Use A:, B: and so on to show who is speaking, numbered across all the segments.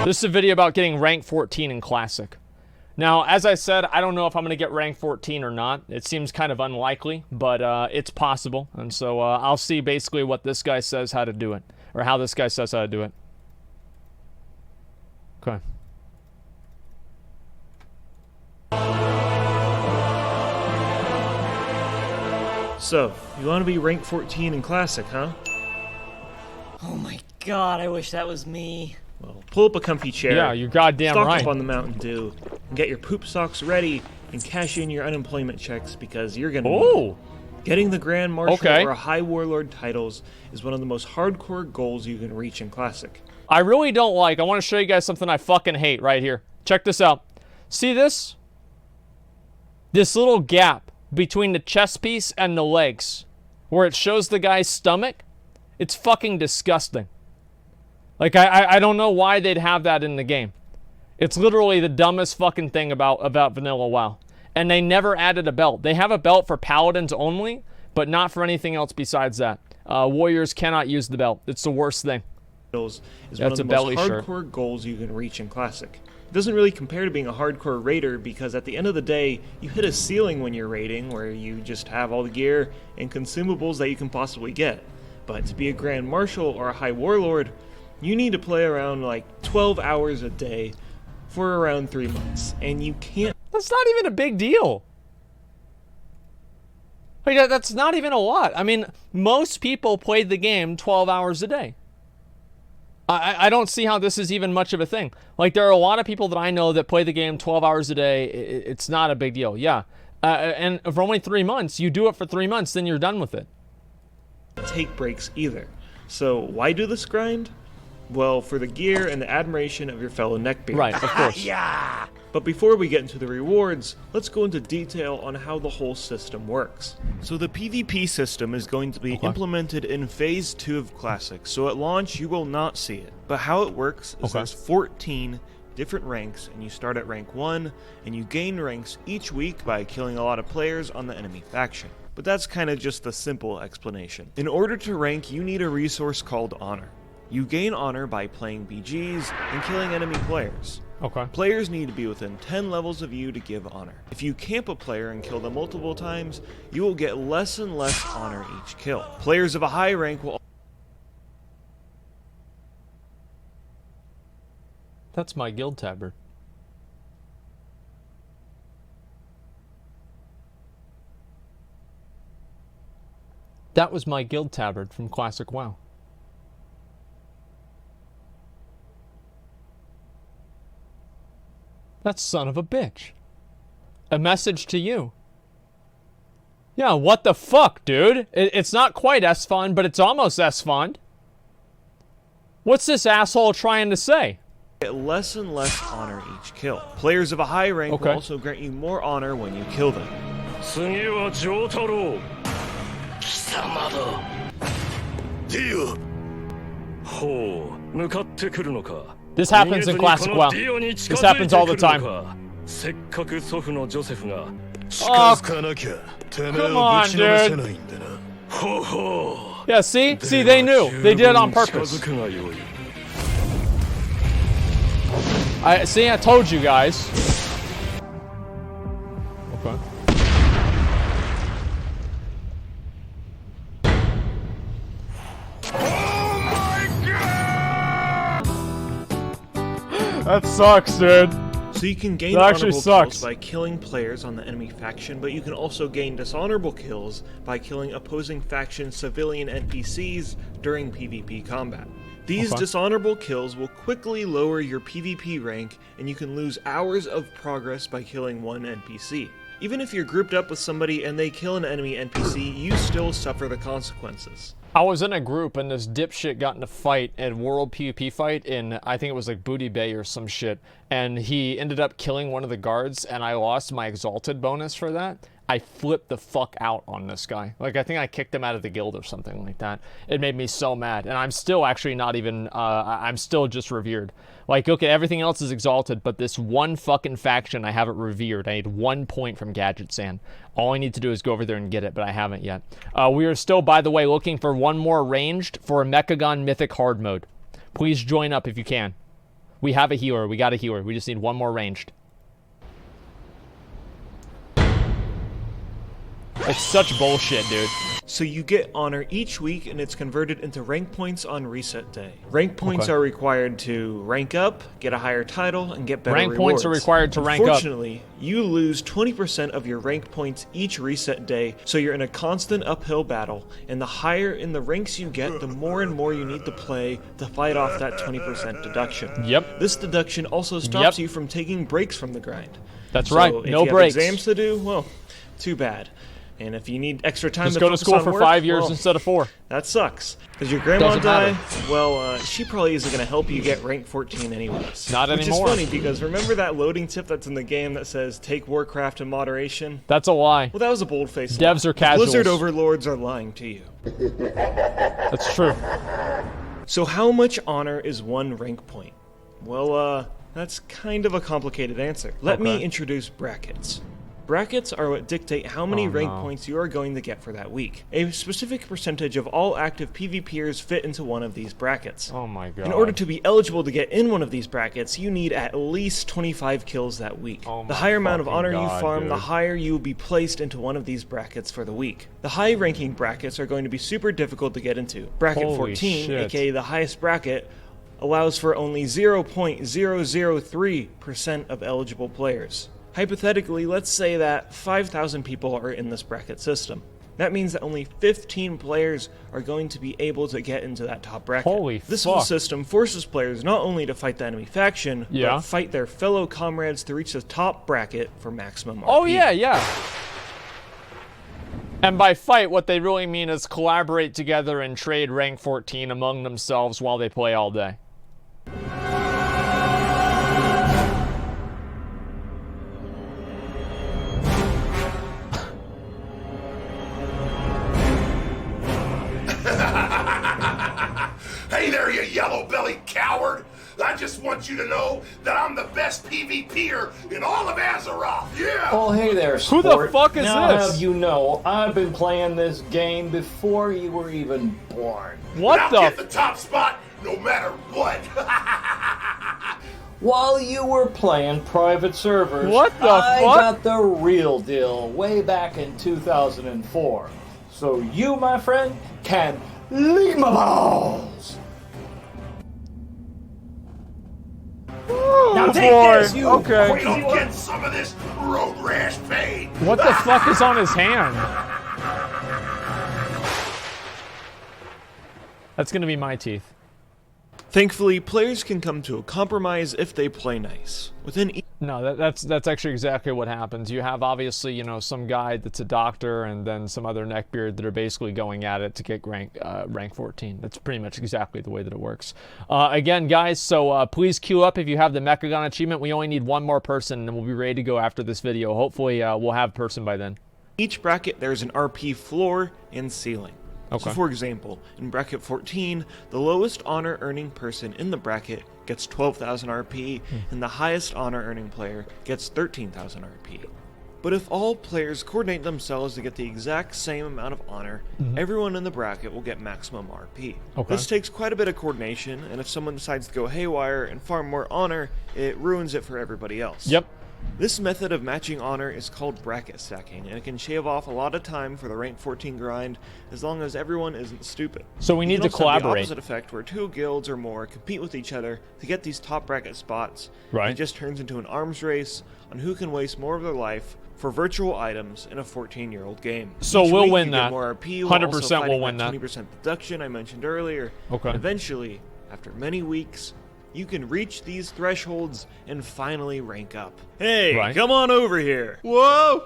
A: This is a video about getting rank 14 in Classic. Now, as I said, I don't know if I'm going to get rank 14 or not. It seems kind of unlikely, but it's possible. And so I'll see basically what this guy says how to do it. Or how this guy says how to do it. Okay.
B: So, you want to be rank 14 in Classic, huh?
C: Oh my god, I wish that was me.
B: Well, pull up a comfy chair.
A: Yeah, you're goddamn
B: stock
A: right.
B: up on the Mountain Dew, and get your poop socks ready, and cash in your unemployment checks because you're gonna.
A: Oh.
B: Getting the Grand Marshal or High Warlord titles is one of the most hardcore goals you can reach in Classic.
A: I really don't like. I want to show you guys something I fucking hate right here. Check this out. See this? This little gap between the chest piece and the legs, where it shows the guy's stomach. It's fucking disgusting. Like, I don't know why they'd have that in the game. It's literally the dumbest fucking thing about Vanilla WoW. And they never added a belt. They have a belt for Paladins only, but not for anything else besides that. Warriors cannot use the belt. It's the worst thing.
B: Is one of the most hardcore goals you can reach in Classic. It doesn't really compare to being a hardcore raider because at the end of the day, you hit a ceiling when you're raiding where you just have all the gear and consumables that you can possibly get. But to be a Grand Marshal or a High Warlord, you need to play around like 12 hours a day for around 3 months, and you can't.
A: That's not even a big deal. Like, that's not even a lot. I mean, most people played the game 12 hours a day. I don't see how this is even much of a thing. Like, there are a lot of people that I know that play the game 12 hours a day. It's not a big deal, yeah. And for only 3 months, you do it for 3 months, then you're done with it.
B: Take breaks either. So why do this grind? Well, for the gear and the admiration of your fellow neckbeards.
A: Right, of course.
B: Yeah. But before we get into the rewards, let's go into detail on how the whole system works. So the PvP system is going to be implemented in Phase 2 of Classic, so at launch you will not see it. But how it works is there's 14 different ranks, and you start at rank 1, and you gain ranks each week by killing a lot of players on the enemy faction. But that's kind of just the simple explanation. In order to rank, you need a resource called Honor. You gain Honor by playing BGs and killing enemy players. Players need to be within 10 levels of you to give Honor. If you camp a player and kill them multiple times, you will get less and less Honor each kill. Players of a high rank will...
A: That's my guild tabard. That was my guild tabard from Classic WoW. That son of a bitch. A message to you. Yeah, what the fuck, dude? It's not quite S-Fund, but it's almost S-Fund. What's this asshole trying to say?
B: Get less and less Honor each kill. Players of a high rank will also grant you more Honor when you kill them.
A: This happens in Classic WoW. This happens all the time. Oh, come on, dude. Yeah, see? See, they knew. They did it on purpose. I told you guys. Okay. That sucks, dude.
B: So you can gain honorable kills by killing players on the enemy faction, but you can also gain dishonorable kills by killing opposing faction civilian NPCs during PvP combat. These dishonorable kills will quickly lower your PvP rank, and you can lose hours of progress by killing one NPC. Even if you're grouped up with somebody and they kill an enemy NPC, you still suffer the consequences.
A: I was in a group and this dipshit got in a fight, a world PvP fight in, I think it was like Booty Bay or some shit, and he ended up killing one of the guards and I lost my exalted bonus for that. I flipped the fuck out on this guy. Like, I think I kicked him out of the guild or something like that. It made me so mad. And I'm still actually not even, I'm still just revered. Like, okay, everything else is exalted, but this one fucking faction, I have it revered. I need 1 point from Gadget Sand. All I need to do is go over there and get it, but I haven't yet. We are still, by the way, looking for one more ranged for a Mechagon Mythic Hard Mode. Please join up if you can. We have a healer. We got a healer. We just need one more ranged. It's such bullshit, dude.
B: So you get honor each week, and it's converted into rank points on reset day. Rank points are required to rank up, get a higher title, and get better
A: Rank points are required to rank up.
B: Unfortunately, you lose 20% of your rank points each reset day, so you're in a constant uphill battle, and the higher in the ranks you get, the more and more you need to play to fight off that 20% deduction.
A: Yep.
B: This deduction also stops you from taking breaks from the grind.
A: That's right.
B: So
A: No
B: if you
A: breaks.
B: have exams to do, well, too bad. And if you need extra time
A: Just
B: to
A: go to
B: focus
A: school
B: on
A: for
B: work,
A: 5 years
B: well,
A: instead of 4.
B: that sucks. Does your grandma
A: Doesn't
B: die?
A: matter.
B: Well, she probably isn't going to help you get rank 14 anyways.
A: Not
B: Which
A: anymore.
B: is funny because remember that loading tip that's in the game that says take Warcraft in moderation?
A: That's a lie.
B: Well, that was a bold-faced
A: Devs
B: lie.
A: are casuals.
B: Blizzard overlords are lying to you.
A: That's true.
B: So how much honor is one rank point? Well, that's kind of a complicated answer. Let me introduce brackets. Brackets are what dictate how many rank points you are going to get for that week. A specific percentage of all active PvPers fit into one of these brackets.
A: Oh my god.
B: In order to be eligible to get in one of these brackets, you need at least 25 kills that week. The higher amount of honor you farm, the higher you will be placed into one of these brackets for the week. The high ranking brackets are going to be super difficult to get into. Bracket
A: Holy
B: 14,
A: shit.
B: aka the highest bracket, allows for only 0.003% of eligible players. Hypothetically, let's say that 5,000 people are in this bracket system. That means that only 15 players are going to be able to get into that top bracket.
A: Holy
B: This
A: fuck.
B: whole system forces players not only to fight the enemy faction, but fight their fellow comrades to reach the top bracket for maximum RP.
A: Oh yeah, yeah. And by fight, what they really mean is collaborate together and trade rank 14 among themselves while they play all day.
D: Hey there, you yellow-bellied coward! I just want you to know that I'm the best PvPer in all of Azeroth, yeah!
E: Oh, hey there,
A: Who
E: sport.
A: the fuck is
E: now
A: this?
E: Have you know, I've been playing this game before you were even born.
A: What
D: I'll
A: the
D: get the top spot no matter what!
E: While you were playing private servers,
A: What the
E: I
A: fuck?
E: got the real deal way back in 2004. So you, my friend, can lick my balls!
C: Now take
A: boy.
C: this, you.
A: Okay.
D: We don't get some of this road rash pain!
A: What the fuck is on his hand? That's gonna be my teeth.
B: Thankfully, players can come to a compromise if they play nice. Within each
A: No, that's actually exactly what happens. You have obviously, you know, some guy that's a doctor and then some other neckbeard that are basically going at it to get rank 14. That's pretty much exactly the way that it works. Again, guys, so please queue up if you have the Mechagon achievement. We only need one more person and then we'll be ready to go after this video. Hopefully, we'll have person by then.
B: bracket, there's an RP floor and ceiling.
A: Okay.
B: So for example, in bracket 14, the lowest honor earning person in the bracket gets 12,000 RP, and the highest honor earning player gets 13,000 RP. But if all players coordinate themselves to get the exact same amount of honor, everyone in the bracket will get maximum RP.
A: Okay.
B: This takes quite a bit of coordination, and if someone decides to go haywire and farm more honor, it ruins it for everybody else.
A: Yep.
B: This method of matching honor is called bracket stacking, and it can shave off a lot of time for the rank 14 grind as long as everyone isn't stupid.
A: So we need to
B: You can also have
A: collaborate.
B: the opposite effect where 2 guilds or more compete with each other to get these top bracket spots.
A: Right.
B: It just turns into an arms race on who can waste more of their life for virtual items in a 14-year-old game.
A: So
B: Each
A: we'll
B: week
A: win
B: you get
A: that.
B: more RP while
A: 100%
B: also
A: we'll
B: fighting
A: win that.
B: 20% deduction I mentioned earlier.
A: Okay.
B: And eventually, after many weeks, you can reach these thresholds and finally rank up. Hey,
A: Right.
B: come on over here. Whoa!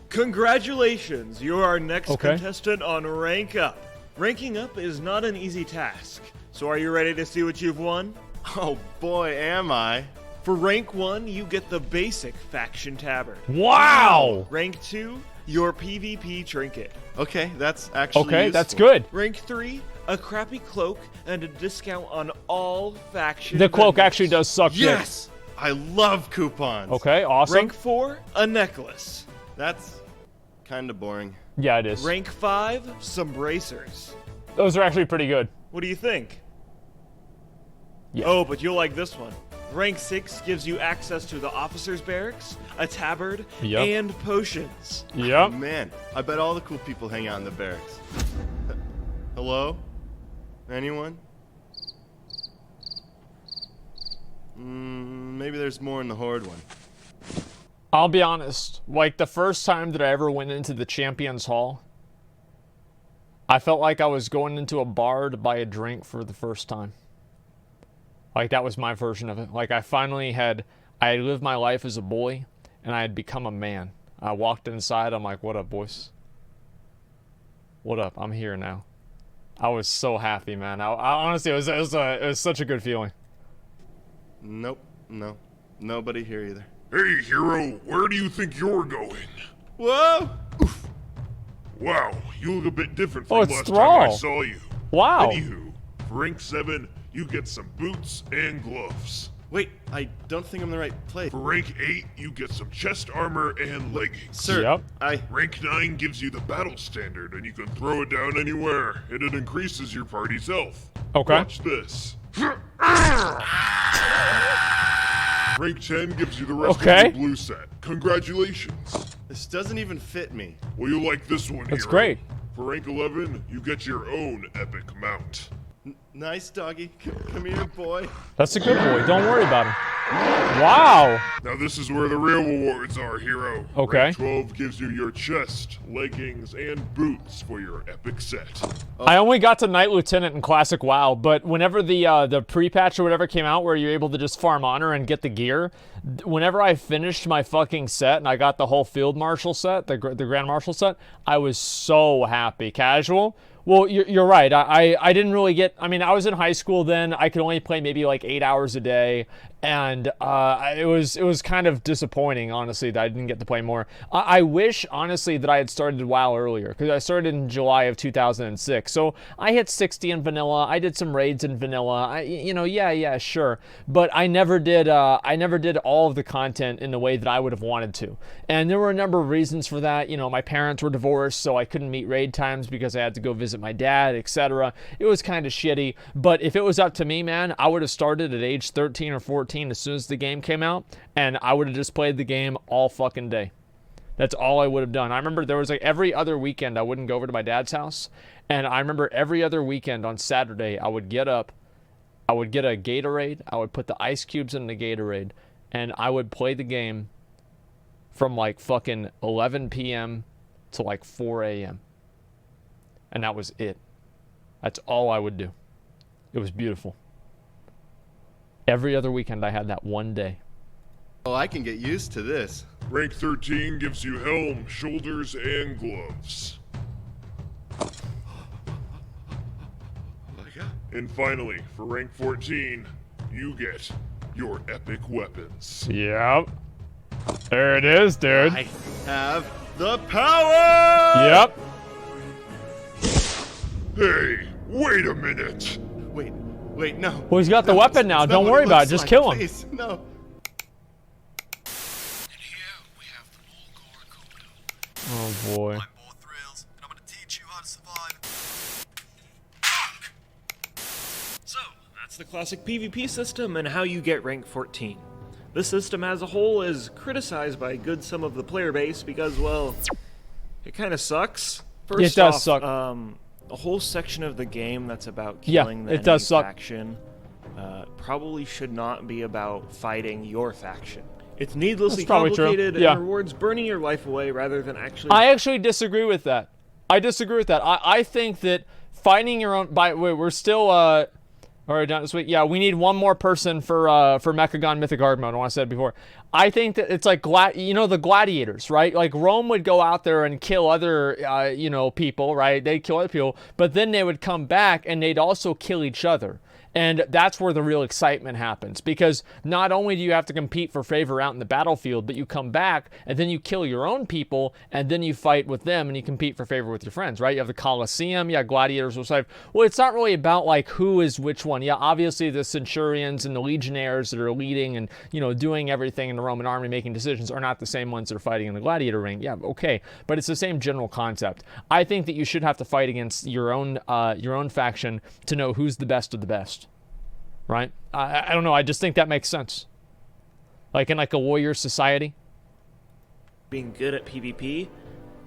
B: Congratulations, you're our next
A: Okay.
B: contestant on Rank Up. Ranking up is not an easy task. So are you ready to see what you've won?
F: Oh boy, am I.
B: For rank 1, you get the basic faction tabard.
A: Wow!
B: Rank 2, your PvP trinket.
F: Okay, that's actually
A: Okay, that's
F: useful.
A: good.
B: Rank 3, a crappy cloak and a discount on all faction
A: The cloak
B: vendors.
A: actually does suck dick.
F: Yes! I love coupons.
A: Okay, awesome.
B: Rank 4, a necklace.
F: That's kind of boring.
A: Yeah, it is.
B: Rank 5, some bracers.
A: Those are actually pretty good.
B: What do you think?
A: Yeah.
B: Oh, but you'll like this one. Rank 6 gives you access to the officer's barracks, a tabard,
A: Yep.
B: and potions.
A: Yep.
F: Man, I bet all the cool people hang out in the barracks. Hello? Anyone? Maybe there's more in the Horde one.
A: I'll be honest. Like, the first time that I ever went into the Champions Hall, I felt like I was going into a bar to buy a drink for the first time. Like, that was my version of it. Like, I had lived my life as a boy, and I had become a man. I walked inside, I'm like, what up, boys? What up? I'm here now. I was so happy, man. I honestly, it was such a good feeling.
F: Nope, no. Nobody here either.
D: Hey, hero, where do you think you're going?
F: Whoa!
D: Wow, you look a bit different
A: Oh,
D: from
A: it's
D: last time I
A: Thrall.
D: saw you.
A: Wow.
D: Anywho, for rank 7, you get some boots and gloves.
F: Wait, I don't think I'm in the right place.
D: For rank 8, you get some chest armor and leggings.
F: Sir,
A: Yep.
D: Rank 9 gives you the battle standard, and you can throw it down anywhere, and it increases your party's health.
A: Okay.
D: Watch this. Rank 10 gives you the rest
A: Okay.
D: of the blue set. Congratulations.
F: This doesn't even fit me.
D: Well, you like this one,
A: That's
D: hero.
A: great.
D: For rank 11, you get your own epic mount.
F: Nice, doggy. Come here, boy.
A: That's a good boy. Don't worry about him. Wow.
D: Now this is where the real rewards are, hero.
A: Okay.
D: Rank 12 gives you your chest, leggings, and boots for your epic set.
A: I only got to Knight Lieutenant in Classic WoW, but whenever the pre-patch or whatever came out where you're able to just farm honor and get the gear, whenever I finished my fucking set and I got the whole Field Marshal set, the Grand Marshal set, I was so happy. Casual? Well, you're right. I didn't really get... I mean, I was in high school then. I could only play maybe like 8 hours a day. And it was kind of disappointing, honestly, that I didn't get to play more. I wish, honestly, that I had started WoW earlier, because I started in July of 2006. So I hit 60 in vanilla. I did some raids in vanilla. Yeah, sure. But I never did all of the content in the way that I would have wanted to. And there were a number of reasons for that. You know, my parents were divorced, so I couldn't meet raid times because I had to go visit my dad, etc. It was kind of shitty. But if it was up to me, man, I would have started at age 13 or 14 as soon as the game came out, and I would have just played the game all fucking day. That's all I would have done. I remember there was like every other weekend I wouldn't go over to my dad's house, and I remember every other weekend on Saturday I would get up, I would get a Gatorade, I would put the ice cubes in the Gatorade, and I would play the game from like fucking 11 p.m. to like 4 a.m. And that was it. That's all I would do. It was beautiful. Every other weekend I had that one day.
F: Oh, I can get used to this.
D: Rank 13 gives you helm, shoulders, and gloves. And finally, for rank 14, you get your epic weapons.
A: Yep. There it is, dude.
F: I have the power!
A: Yep.
D: Hey, wait a minute.
F: Wait, no.
A: Well, he's got the weapon now.
F: That's not
A: Don't
F: what
A: worry about it.
F: looks
A: Just
F: like.
A: kill him.
F: Please, no.
D: And here we have the
A: Oh, boy.
G: More thrills, and I'm gonna teach you how to survive.
B: So, that's the classic PvP system and how you get rank 14. This system as a whole is criticized by a good some of the player base because, well, it kind of sucks. First
A: It does
B: off,
A: suck.
B: A whole section of the game that's about
A: Yeah,
B: killing the
A: it
B: enemy
A: does suck.
B: faction probably should not be about fighting your faction. It's needlessly
A: That's probably true.
B: complicated
A: Yeah.
B: and rewards burning your life away rather than actually...
A: I actually disagree with that. I think that fighting your own... we're still... all right, done this week. Yeah, we need one more person for Mechagon Mythic Hard Mode. I want to say it before. I think that it's like the gladiators, right? Like Rome would go out there and kill other people, right? They'd kill other people, but then they would come back and they'd also kill each other. And that's where the real excitement happens, because not only do you have to compete for favor out in the battlefield, but you come back and then you kill your own people and then you fight with them and you compete for favor with your friends, right? You have the Colosseum, yeah, gladiators will say, well, it's not really about like who is which one. Yeah, obviously the centurions and the legionnaires that are leading and, doing everything in the Roman army, making decisions, are not the same ones that are fighting in the gladiator ring. Yeah, okay, but it's the same general concept. I think that you should have to fight against your own faction to know who's the best of the best. right? I don't know. I just think that makes sense. Like in like a warrior society.
B: Being good at PvP.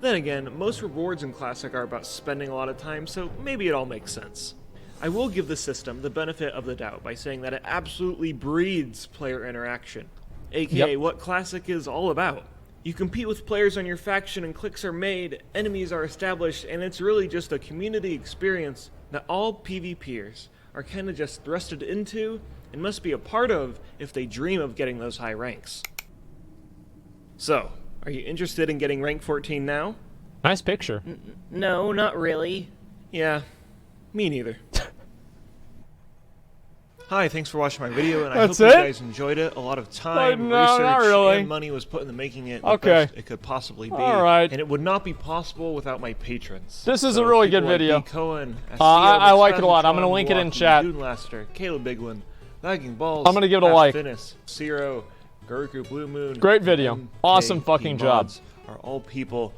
B: Then again, most rewards in Classic are about spending a lot of time, so maybe it all makes sense. I will give the system the benefit of the doubt by saying that it absolutely breeds player interaction, aka what Classic is all about. You compete with players on your faction and clicks are made, enemies are established, and it's really just a community experience that all PvPers are kinda just thrusted into and must be a part of if they dream of getting those high ranks. So, are you interested in getting rank 14 now?
A: Nice picture.
C: No, not really.
B: Yeah, me neither. Hi, thanks for watching my video, and I hope
A: That's
B: you
A: it?
B: guys enjoyed it. A lot of time,
A: No, not
B: research,
A: really.
B: and money was put into making it the
A: Okay.
B: best it could possibly be.
A: All right.
B: And it would not be possible without my patrons.
A: This is a really good
B: people like
A: video.
B: B. Cohen,
A: I like it a lot. I'm gonna link it in chat.
B: Laster, Caleb Bigwin, Lagging Balls.
A: I'm gonna give it a like.
B: Finis, Zero, Guruku Blue Moon.
A: Great video.
B: and
A: Awesome
B: KP
A: fucking job.
B: Mods are all people